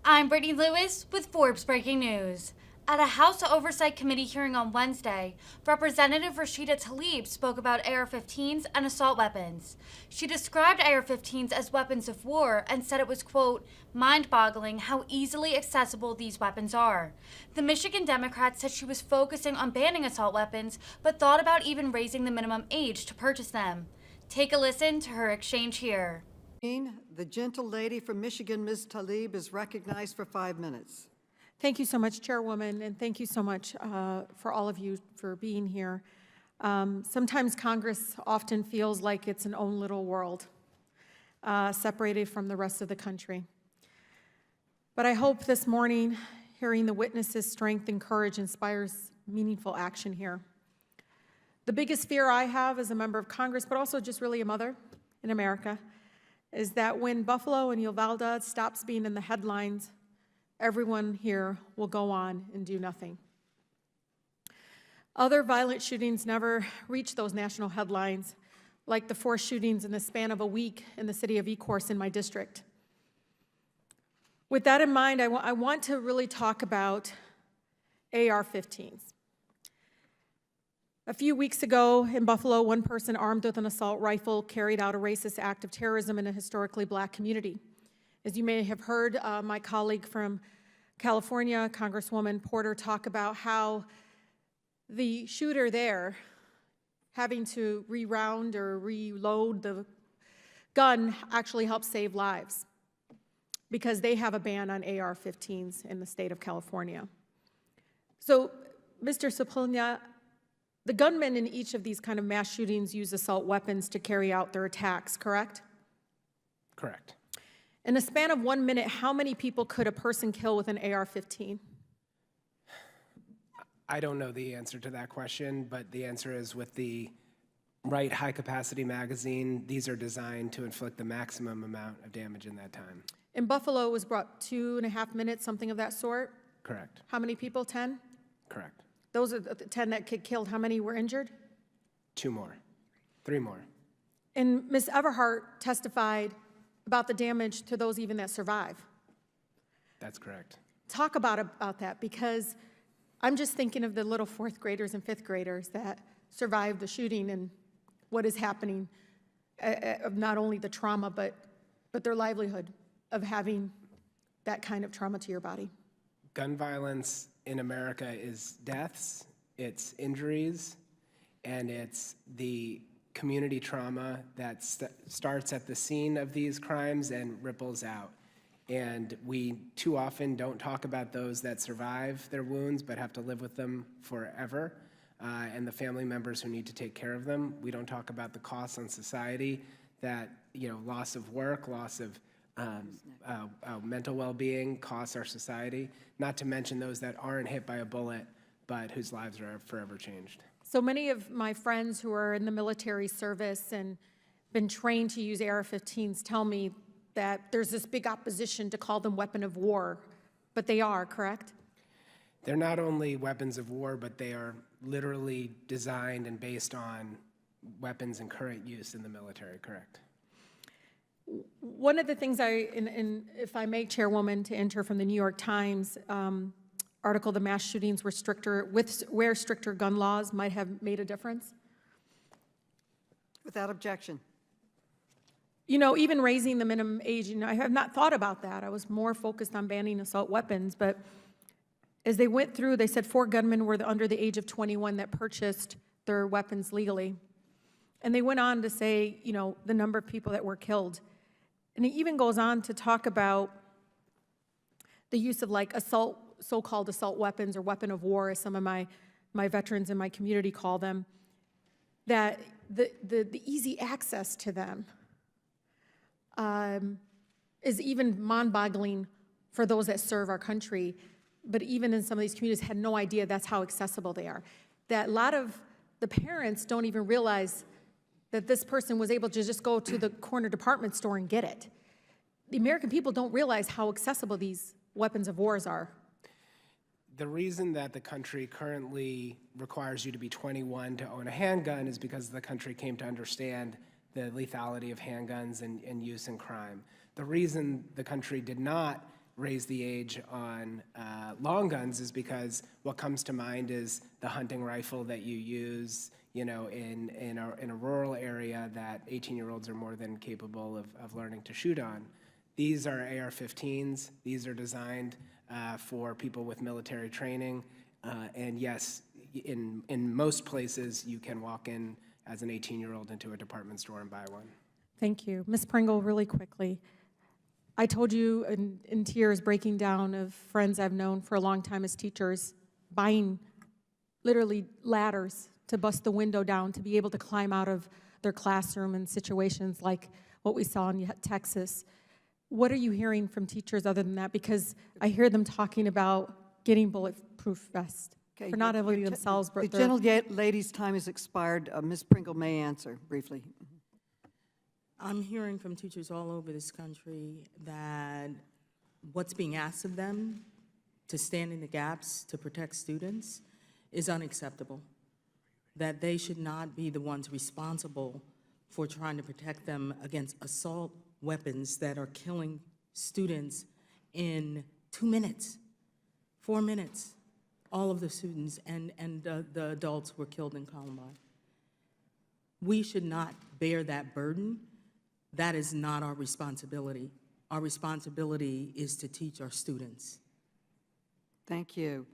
I'm Brittany Lewis with Forbes Breaking News. At a House Oversight Committee hearing on Wednesday, Representative Rashida Tlaib spoke about AR-15s and assault weapons. She described AR-15s as weapons of war and said it was, quote, mind-boggling how easily accessible these weapons are. The Michigan Democrat said she was focusing on banning assault weapons, but thought about even raising the minimum age to purchase them. Take a listen to her exchange here. The gentle lady from Michigan, Ms. Tlaib, is recognized for 5 minutes. Thank you so much, Chairwoman, and thank you so much for all of you for being here. Sometimes Congress often feels like it's an own little world, separated from the rest of the country. But I hope this morning, hearing the witnesses' strength and courage inspires meaningful action here. The biggest fear I have as a member of Congress, but also just really a mother in America, is that when Buffalo and Uvalde stops being in the headlines, everyone here will go on and do nothing. Other violent shootings never reach those national headlines, like the 4 shootings in the span of a week in the city of Ecorse in my district. With that in mind, I want to really talk about AR-15s. A few weeks ago in Buffalo, one person armed with an assault rifle carried out a racist act of terrorism in a historically Black community. As you may have heard my colleague from California, Congresswoman Porter, talk about how the shooter there, having to reround or reload the gun, actually helped save lives because they have a ban on AR-15s in the state of California. So, Mr. Sepulveda, the gunmen in each of these kind of mass shootings use assault weapons to carry out their attacks, correct? Correct. In a span of 1 minute, how many people could a person kill with an AR-15? I don't know the answer to that question, but the answer is with the right high-capacity magazine, these are designed to inflict the maximum amount of damage in that time. In Buffalo, it was brought 2.5 minutes, something of that sort? Correct. How many people, 10? Correct. Those are the 10 that get killed. How many were injured? 2 more. 3 more. And Ms. Everhart testified about the damage to those even that survive. That's correct. Talk about that, because I'm just thinking of the little 4th graders and 5th graders that survived the shooting and what is happening of not only the trauma, but their livelihood of having that kind of trauma to your body. Gun violence in America is deaths, it's injuries, and it's the community trauma that starts at the scene of these crimes and ripples out. And we too often don't talk about those that survive their wounds but have to live with them forever, and the family members who need to take care of them. We don't talk about the costs on society that, loss of work, loss of mental well-being costs our society, not to mention those that aren't hit by a bullet but whose lives are forever changed. So many of my friends who are in the military service and been trained to use AR-15s tell me that there's this big opposition to call them weapon of war, but they are, correct? They're not only weapons of war, but they are literally designed and based on weapons in current use in the military, correct? One of the things if I may, Chairwoman, to enter from the New York Times article, the mass shootings were where stricter gun laws might have made a difference. Without objection. Even raising the minimum age, I have not thought about that. I was more focused on banning assault weapons, but as they went through, they said 4 gunmen were under the age of 21 that purchased their weapons legally. And they went on to say, the number of people that were killed. And it even goes on to talk about the use of so-called assault weapons or weapon of war, as some of my veterans in my community call them, that the easy access to them is even mind-boggling for those that serve our country, but even in some of these communities had no idea that's how accessible they are. That a lot of the parents don't even realize that this person was able to just go to the corner department store and get it. The American people don't realize how accessible these weapons of wars are. The reason that the country currently requires you to be 21 to own a handgun is because the country came to understand the lethality of handguns and use in crime. The reason the country did not raise the age on long guns is because what comes to mind is the hunting rifle that you use, you know, in a rural area that 18-year-olds are more than capable of learning to shoot on. These are AR-15s. These are designed for people with military training. And yes, in most places, you can walk in as an 18-year-old into a department store and buy one. Thank you. Ms. Pringle, really quickly. I told you in tears, breaking down of friends I've known for a long time as teachers, buying literally ladders to bust the window down to be able to climb out of their classroom in situations like what we saw in Texas. What are you hearing from teachers other than that? Because I hear them talking about getting bulletproof vests Okay, for not only themselves, but the their... gentlelady's time has expired. Ms. Pringle may answer briefly. I'm hearing from teachers all over this country that what's being asked of them to stand in the gaps to protect students is unacceptable, that they should not be the ones responsible for trying to protect them against assault weapons that are killing students in 2 minutes, 4 minutes. All of the students and the adults were killed in Columbine. We should not bear that burden. That is not our responsibility. Our responsibility is to teach our students. Thank you.